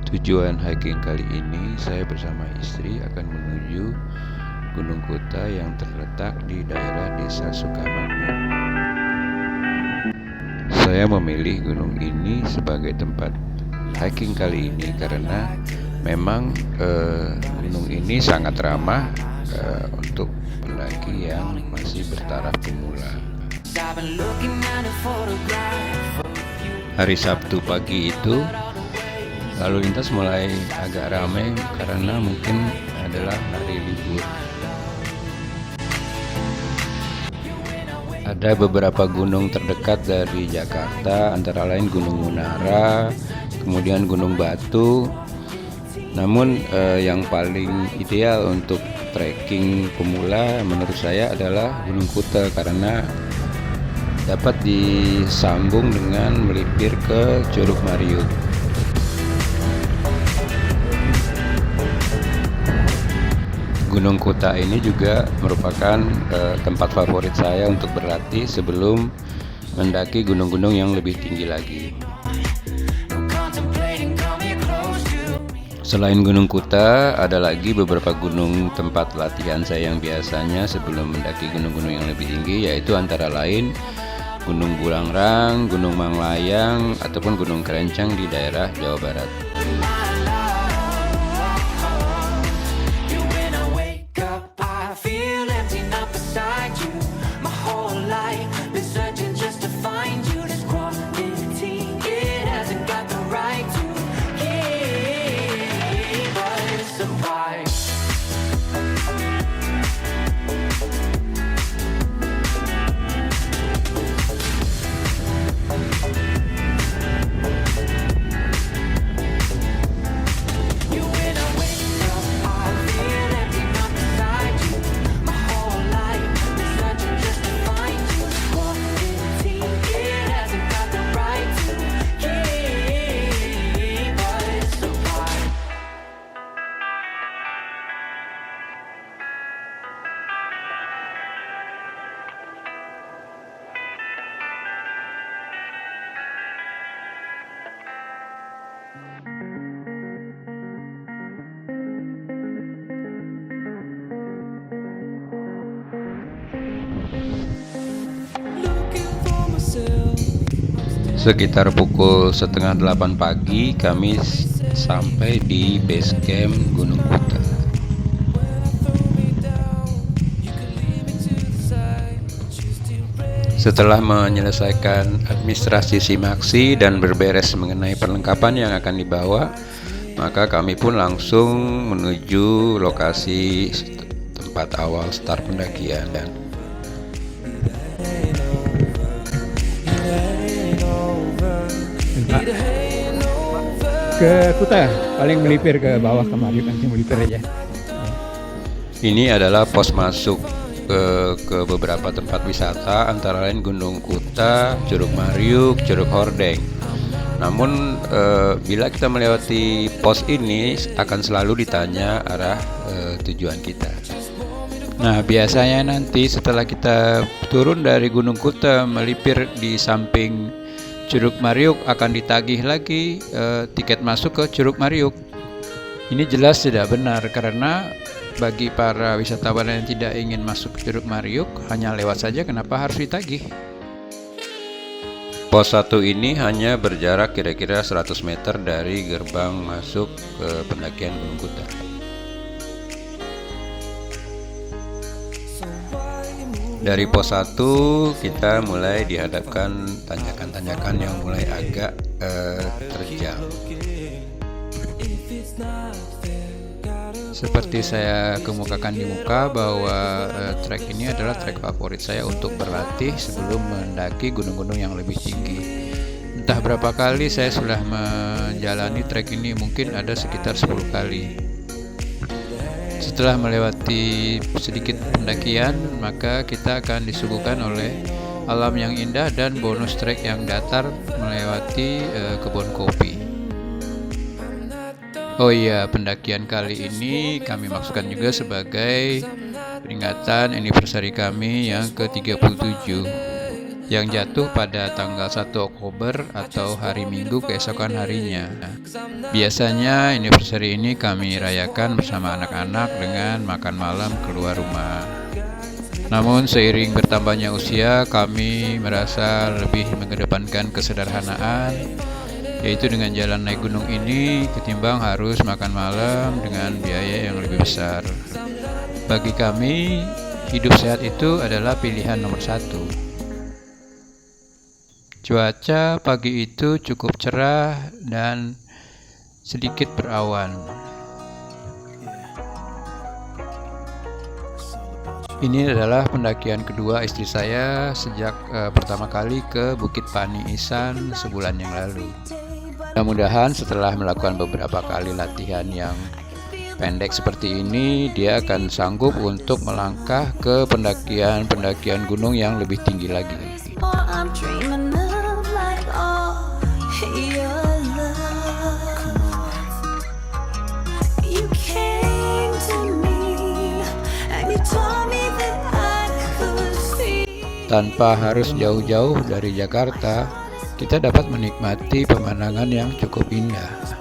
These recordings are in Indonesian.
Tujuan hiking kali ini saya bersama istri akan menuju Gunung Kuta yang terletak di daerah Desa Sukamakmur. Saya memilih gunung ini sebagai tempat hiking kali ini karena memang gunung ini sangat ramah untuk pendaki yang masih bertaraf pemula. Hari Sabtu pagi itu lalu lintas mulai agak ramai karena mungkin adalah hari libur. Ada beberapa gunung terdekat dari Jakarta, antara lain Gunung Munara, kemudian Gunung Batu. Namun yang paling ideal untuk trekking pemula menurut saya adalah Gunung Kuta karena dapat disambung dengan melipir ke Curug Mariuk. Gunung Kuta ini juga merupakan tempat favorit saya untuk berlatih sebelum mendaki gunung-gunung yang lebih tinggi lagi. Selain Gunung Kuta, ada lagi beberapa gunung tempat latihan saya yang biasanya sebelum mendaki gunung-gunung yang lebih tinggi, yaitu antara lain Gunung Bulangrang, Gunung Manglayang, ataupun Gunung Kerencang di daerah Jawa Barat. Sekitar pukul 7:30 pagi kami sampai di base camp Gunung Kuta. Setelah menyelesaikan administrasi simaksi dan berberes mengenai perlengkapan yang akan dibawa, maka kami pun langsung menuju lokasi tempat awal start pendakian. Dan ke Kuta, paling melipir ke bawah ke Mariuk, nanti melipir aja. ini adalah pos masuk ke beberapa tempat wisata, antara lain Gunung Kuta, Curug Mariuk, Curug Hordeng. Namun bila kita melewati pos ini akan selalu ditanya arah tujuan kita. Nah, biasanya nanti setelah kita turun dari Gunung Kuta melipir di samping Curug Mariuk akan ditagih lagi tiket masuk ke Curug Mariuk. Ini jelas tidak benar karena bagi para wisatawan yang tidak ingin masuk ke Curug Mariuk hanya lewat saja, kenapa harus ditagih? Pos 1 ini hanya berjarak kira-kira 100 meter dari gerbang masuk ke pendakian Gunung Kuta. Dari pos 1 kita mulai dihadapkan tanjakan-tanjakan yang mulai agak terjal. Seperti saya kemukakan di muka bahwa trek ini adalah trek favorit saya untuk berlatih sebelum mendaki gunung-gunung yang lebih tinggi. Entah berapa kali saya sudah menjalani trek ini, mungkin ada sekitar 10 kali. Setelah melewati sedikit pendakian, maka kita akan disuguhkan oleh alam yang indah dan bonus trek yang datar melewati kebun kopi. Oh iya, pendakian kali ini kami maksudkan juga sebagai peringatan anniversary kami yang ke-37. yang jatuh pada tanggal 1 Oktober atau hari Minggu keesokan harinya. Biasanya anniversary ini kami rayakan bersama anak-anak dengan makan malam keluar rumah. Namun seiring bertambahnya usia, kami merasa lebih mengedepankan kesederhanaan, yaitu dengan jalan naik gunung ini ketimbang harus makan malam dengan biaya yang lebih besar. Bagi kami, hidup sehat itu adalah pilihan nomor 1. Cuaca pagi itu cukup cerah dan sedikit berawan. Ini adalah pendakian kedua istri saya sejak pertama kali ke Bukit Pani Isan sebulan yang lalu. Mudah-mudahan setelah melakukan beberapa kali latihan yang pendek seperti ini, dia akan sanggup untuk melangkah ke pendakian gunung yang lebih tinggi lagi. Tanpa harus jauh-jauh dari Jakarta, kita dapat menikmati pemandangan yang cukup indah.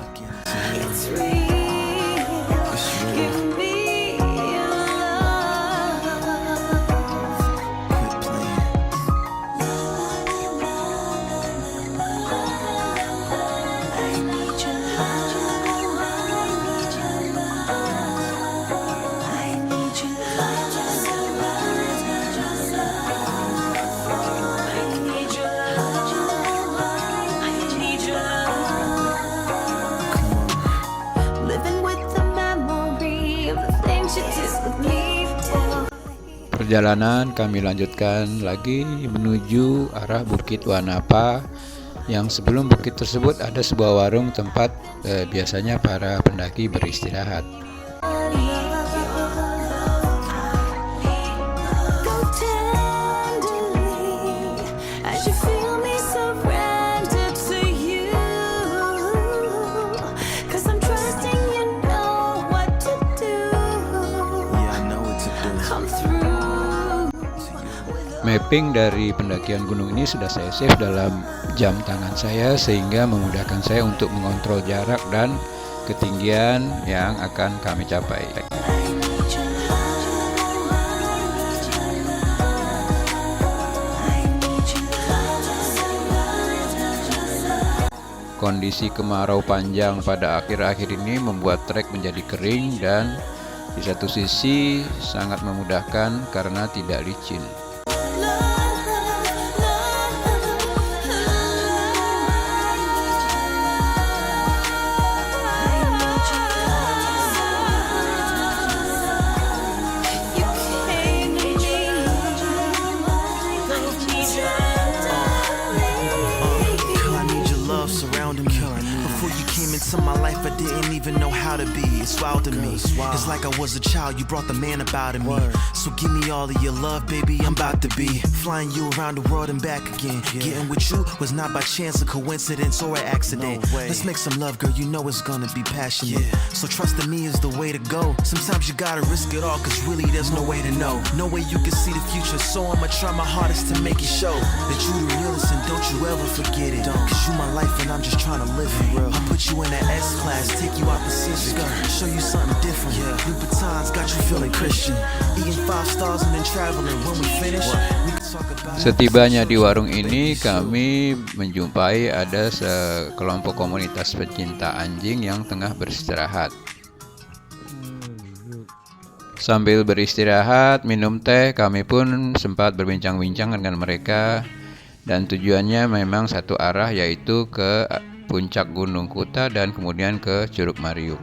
Perjalanan kami lanjutkan lagi menuju arah Bukit Wanapa, yang sebelum bukit tersebut ada sebuah warung tempat biasanya para pendaki beristirahat. Mapping dari pendakian gunung ini sudah saya save dalam jam tangan saya, sehingga memudahkan saya untuk mengontrol jarak dan ketinggian yang akan kami capai. Kondisi kemarau panjang pada akhir-akhir ini membuat trek menjadi kering dan di satu sisi sangat memudahkan karena tidak licin. Into my life I didn't even know how to be. It's wild to me. It's like I was a child, you brought the man about in me. So give me all of your love, baby, I'm about to be flying you around the world and back again. Getting with you was not by chance, a coincidence, or an accident. Let's make some love, girl, you know it's gonna be passionate. So trusting me is the way to go. Sometimes you gotta risk it all, cause really there's no way to know. No way you can see the future, so I'ma try my hardest to make it show that you the realest and don't you ever forget it. Cause you my life and I'm just trying to live it. I'll put you in that S-Class, take you out Pacific, show you something different. Louboutins got you feeling Christian. Eating 5 stars and then traveling. When we finish, we can talk about. Setibanya di warung ini, kami menjumpai ada sekelompok komunitas pecinta anjing yang tengah beristirahat. Sambil beristirahat, minum teh, kami pun sempat berbincang-bincang dengan mereka. Dan tujuannya memang satu arah, yaitu ke puncak Gunung Kuta dan kemudian ke Curug Mariuk.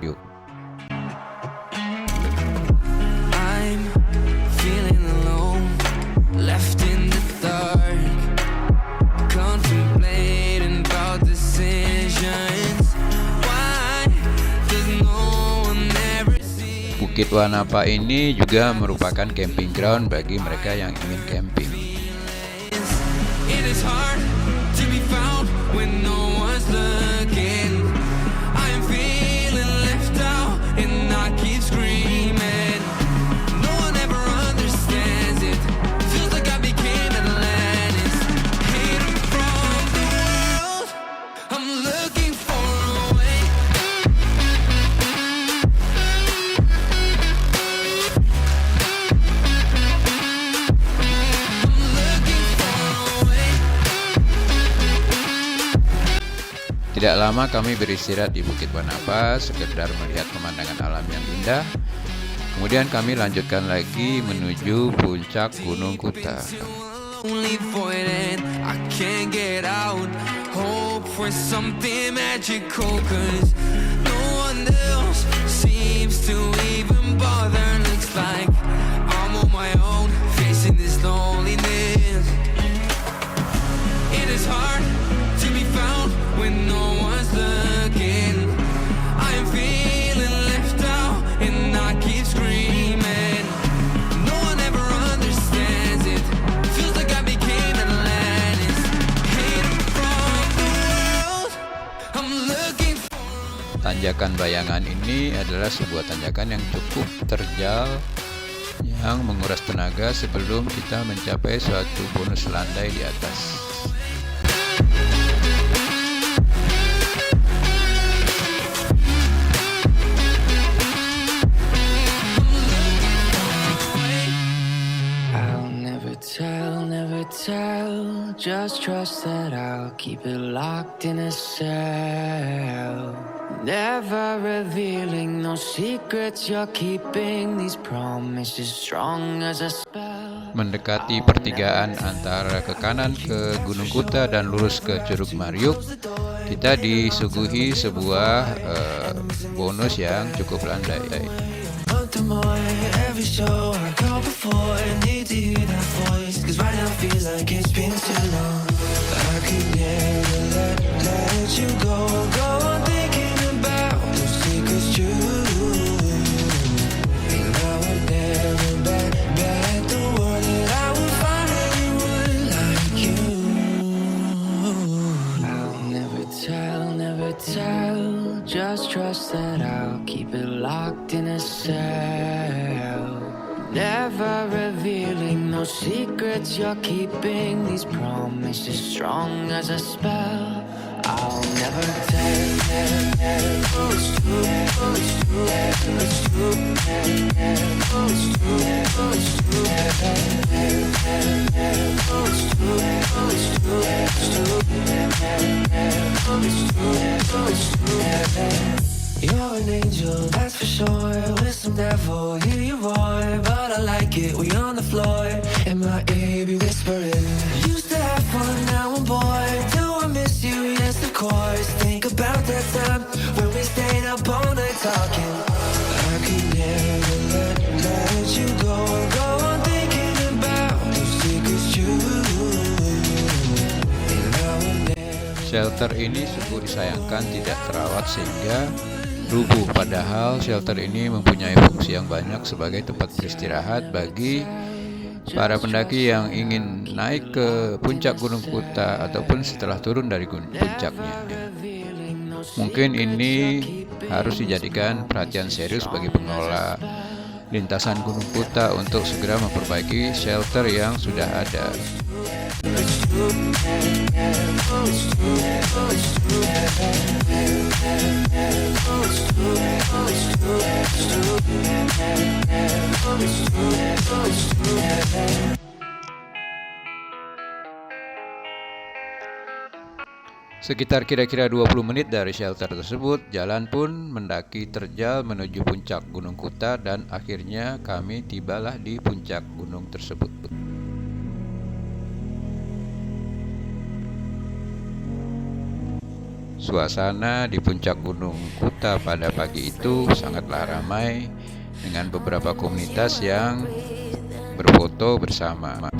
Bukit Wanapa ini juga merupakan camping ground bagi mereka yang ingin camping. Tidak lama kami beristirahat di Bukit Banapas, sekedar melihat pemandangan alam yang indah. Kemudian kami lanjutkan lagi menuju puncak Gunung Kuta. Only void and I can't get out. Hope for something magical, 'cause no one else seems to even bother. Looks like I'm on my own, facing this loneliness. It is hard to be found when no one's looking. I am feeling left out and I keep screaming. No one ever understands it. Feels like I became Atlantis. Hidden from the world. I'm looking for. Tanjakan Bayangan ini adalah sebuah tanjakan yang cukup terjal yang menguras tenaga sebelum kita mencapai suatu bonus landai di atas. Never tell, just trust that I'll keep it locked in a cell. Never revealing no secrets you're keeping, these promises strong as a spell. Mendekati pertigaan antara ke kanan ke Gunung Kuta dan lurus ke Curug Mariuk, kita disuguhi sebuah bonus yang cukup landai. Every show I go before, I need to hear that voice, 'cause right now feels like it's been too long. I could never let you go on thinking about those secrets true. And I would never bet the world that I would find anyone like you. I'll never tell, just trust that I'll keep it locked in a cell. Never revealing no secrets you're keeping, these promises strong as a spell. I'll never tell. It's true, it's true, it's true, it's true, it's true, You're an angel, that's for sure. With some devil, hear you roar, but I like it when you're on the floor. In my ear, be whispering. Used to have fun, now I'm bored. Do I miss you? Yes, of course. Think about that time when we stayed up all night talking. I could never let you go on thinking about those secrets true. And I would never. Shelter ini sungguh disayangkan tidak terawat sehingga rubuh, padahal shelter ini mempunyai fungsi yang banyak sebagai tempat beristirahat bagi para pendaki yang ingin naik ke puncak Gunung Kuta ataupun setelah turun dari puncaknya. Mungkin ini harus dijadikan perhatian serius bagi pengelola lintasan Gunung Kuta untuk segera memperbaiki shelter yang sudah ada. Sekitar kira-kira 20 menit dari shelter tersebut, jalan pun mendaki terjal menuju puncak Gunung Kuta dan akhirnya kami tibalah di puncak gunung tersebut. Suasana di puncak Gunung Kuta pada pagi itu sangatlah ramai dengan beberapa komunitas yang berfoto bersama.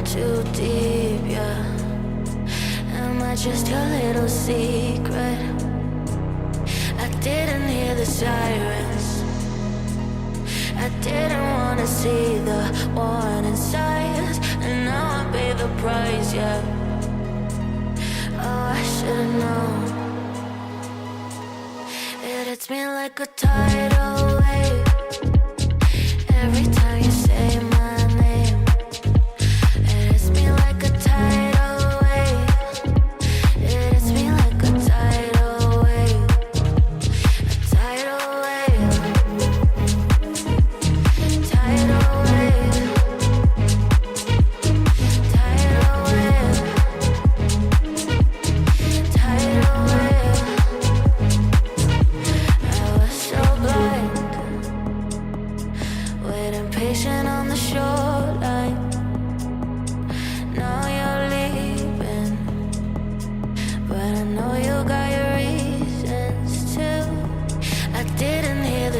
Too deep, yeah. Am I just your little secret? I didn't hear the sirens. I didn't wanna see the warning signs, and now I pay the price, yeah. Oh, I should've known. It hits me like a tidal wave every time you say my name. It hits me like a tidal wave. It hits me like a tidal wave. A tidal wave. Tidal wave. Tidal wave. Tidal wave.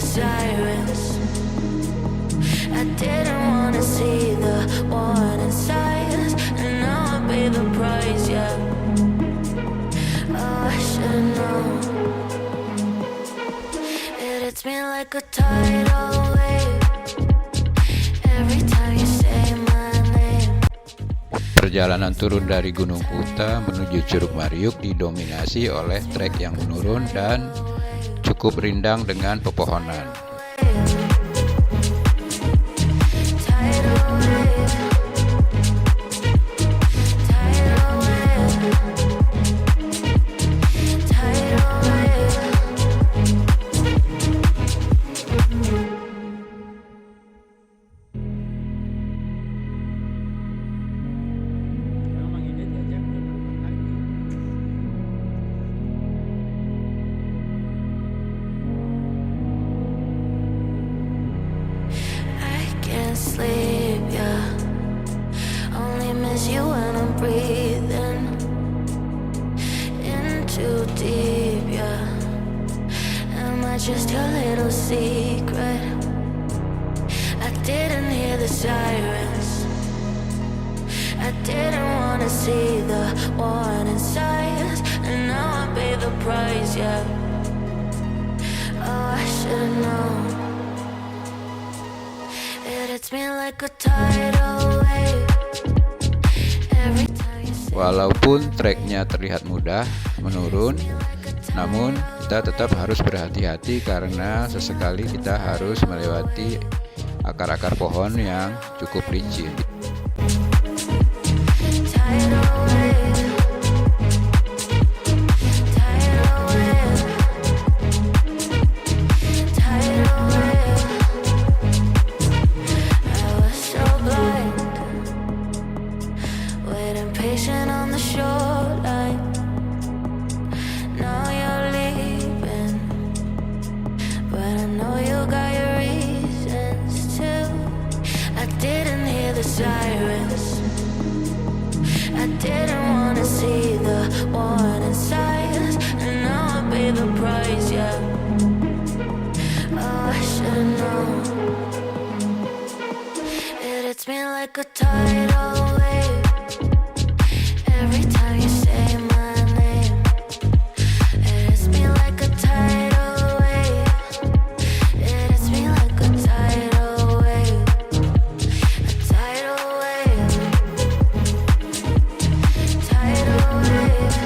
sirens. I didn't wanna see the warning signs, and now I pay the price, yeah. Oh, I should've known. It hits me like a tidal wave every time you say my name. Perjalanan turun dari Gunung Kuta menuju Curug Mariuk didominasi oleh trek yang menurun dan cukup rindang dengan pepohonan. Tidal wave, tidal wave, tidal wave. I can't sleep, yeah. Only miss you when I'm breathing in too deep, yeah. Am I just your little secret? I didn't hear the sirens. I didn't wanna see the warning signs, and now I pay the price, yeah. Oh, I should've known. It hits me like a tidal wave every time you say. Walaupun treknya terlihat mudah menurun, namun kita tetap harus berhati-hati karena sesekali kita harus melewati akar-akar pohon yang cukup licin. Tidal wave, tidal wave, tidal wave. I was so blind, waiting patient on the shoreline. Now you're leaving, but I know you got your reasons too. I didn't hear the sirens. I didn't wanna see the warning signs, and now I pay the price, yeah. Oh, I should've known. It hits me like a tidal wave every time you say my name. It hits me like a tidal wave. It hits me like a tidal wave. A tidal wave. Tidal wave.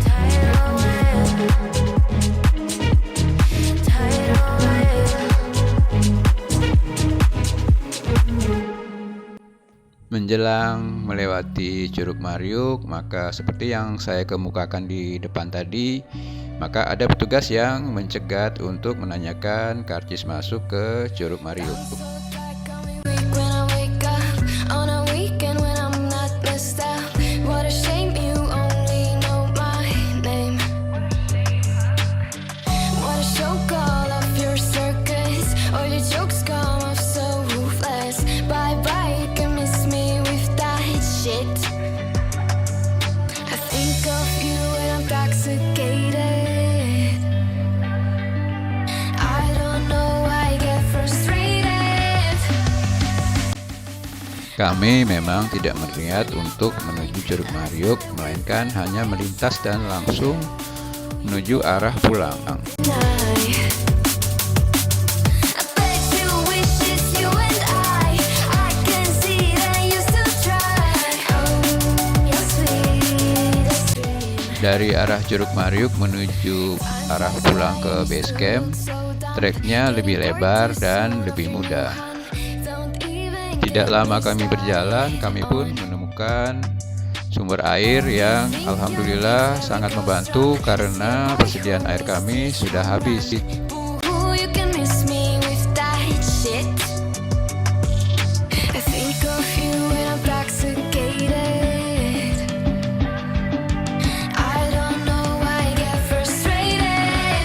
Tidal wave. Tidal wave. Menjelang melewati Curug Mariuk, maka seperti yang saya kemukakan di depan tadi, maka ada petugas yang mencegat untuk menanyakan karcis masuk ke Curug Mariuk. Weak when I wake up on a weekend when I'm not blessed out. What a shame you only know my name. What a show call off your circus. All your jokes come off so ruthless. Bye bye, you can miss me with that shit. I think of you when I'm intoxicated. I don't know why I get frustrated. Kami memang tidak berniat untuk menuju Curug Mariuk, melainkan hanya melintas dan langsung menuju arah pulang. I bet you wish it's you and I can see that you still try. Oh, you're sweet, you're sweet. Dari arah Curug Mariuk menuju arah pulang ke base camp, treknya lebih lebar dan lebih mudah. Don't even Tidak lama kami berjalan, kami pun menemukan sumber air yang alhamdulillah sangat membantu karena persediaan air kami sudah habis. Ooh, you can miss me with that shit. I think of you when I'm intoxicated. I don't know why I get frustrated.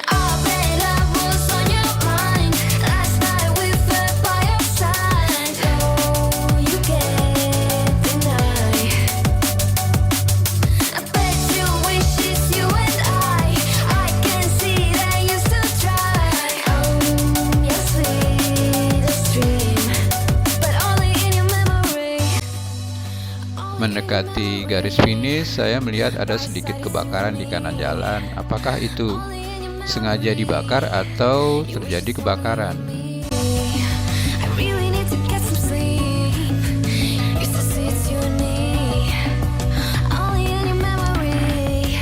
I bet I was on your mind last night. We fell by your side. Oh, you can't deny. I bet you wish it's you and I Mendekati garis finish, saya melihat ada sedikit kebakaran di kanan jalan. Apakah itu sengaja dibakar atau terjadi kebakaran? I really need to get some sleep. Used to say it's you and me. Only in your memory.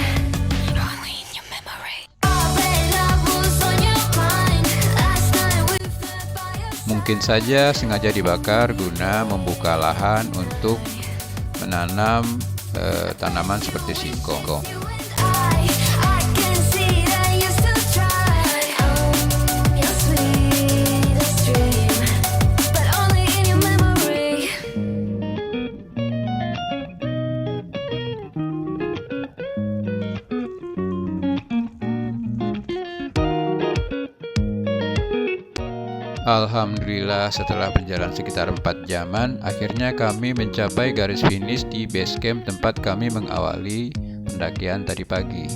Only in your memory. Oh, but love was on your mind. Last night we fell by your side. Mungkin saja sengaja dibakar guna membuka lahan untuk menanam tanaman seperti singkong. You and I can see that you still try. Your sweetest dream, but only in your memory. Alhamdulillah, setelah berjalan sekitar 4 jaman, akhirnya kami mencapai garis finish di base camp tempat kami mengawali pendakian tadi pagi.